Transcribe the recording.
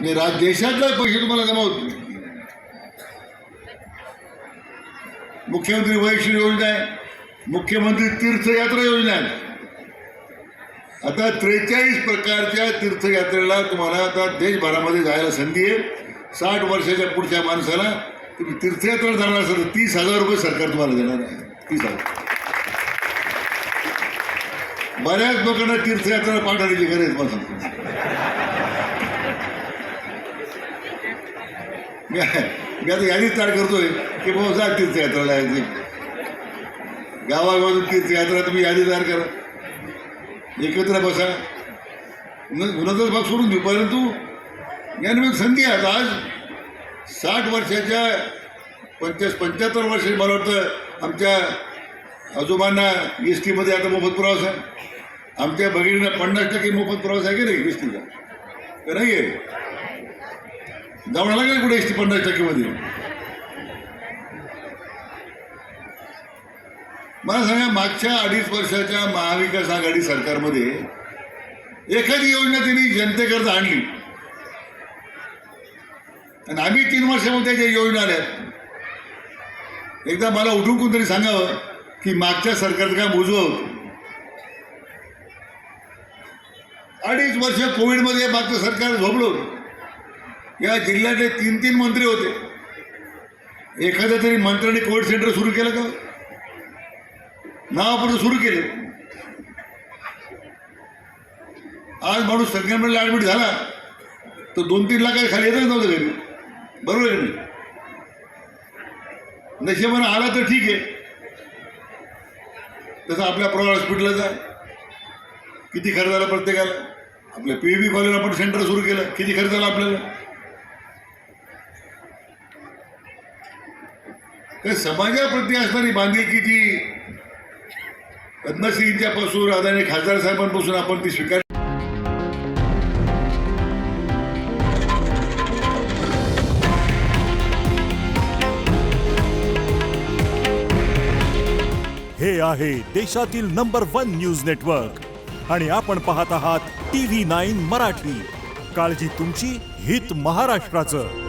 आणि देशातले पैसे तुम्हाला जमा होतील. मुख्यमंत्री वैश्री योजना आहे, मुख्यमंत्री तीर्थयात्रा योजना आहे. आता 43 प्रकारच्या तीर्थयात्रेला तुम्हाला आता देशभरामध्ये जायला संधी आहे. 60 वर्षाच्या पुढच्या माणसाला तुम्ही तीर्थयात्रा जाणार असेल तर 30,000 रुपये सरकार तुम्हाला देणार आहे. 30,000. बऱ्याच लोकांना तीर्थयात्रा पाठवण्याची गरज मला सांगतो. मी आता यादीच तयार करतोय की बाबा जा तीर्थयात्रेला यायचे. गावागावातून तीर्थयात्रा तुम्ही यादी तयार करा, एकत्र बसा, गुन्हाचा भाग सोडून देऊ. परंतु याने संधी आहे. आज 60 वर्षाच्या 75 वर्षाची मला वाटतं आमच्या आजोबांना एस टीमध्ये आता मोफत प्रवास आहे. आमच्या भगिनींना 50% मोफत प्रवास आहे की नाही एस टीचा? तर नाही आहे. जाऊन आला का कुठे एस टी 50%मध्ये? मला सांगा, मागच्या 2.5 वर्षाच्या महाविकास आघाडी सरकारमध्ये एखादी योजना त्यांनी जनतेकरता आणली आणि आम्ही 3 वर्षामध्ये ज्या योजना आल्या, एकदा मला उठून कोणतरी सांगावं की मागच्या सरकारचं काम उजवं होतं. 2.5 वर्ष कोविडमध्ये मागचं सरकार झोपलं होतं. या जिल्ह्यातले 3 मंत्री होते. एखाद्या तरी मंत्र्यांनी कोविड सेंटर सुरू केलं का? नावापर्यंत सुरू केले. आज माणूस संख्यामध्ये ऍडमिट झाला तर 2-3 लाखाच्या खाली येतच नव्हतं घरी. बरोबर आहे की नाही? नशिबानं आला तर ठीक आहे. तसं आपल्या प्रवास हॉस्पिटलला जा, किती खर्च झाला प्रत्येकाला. आपल्या PUB कॉलेजला आपण सेंटर सुरू केलं, किती खर्च झाला आपल्याला. तर समाजाप्रती असणारी बांधिलकीची पद्मश्रींच्या पासून आदरणीय खासदार साहेबांपासून आपण ती स्वीकार. हे आहे देशातील नंबर 1 न्यूज नेटवर्क आणि आपण पाहत आहात TV9 मराठी. काळजी तुमची, हित महाराष्ट्राचं.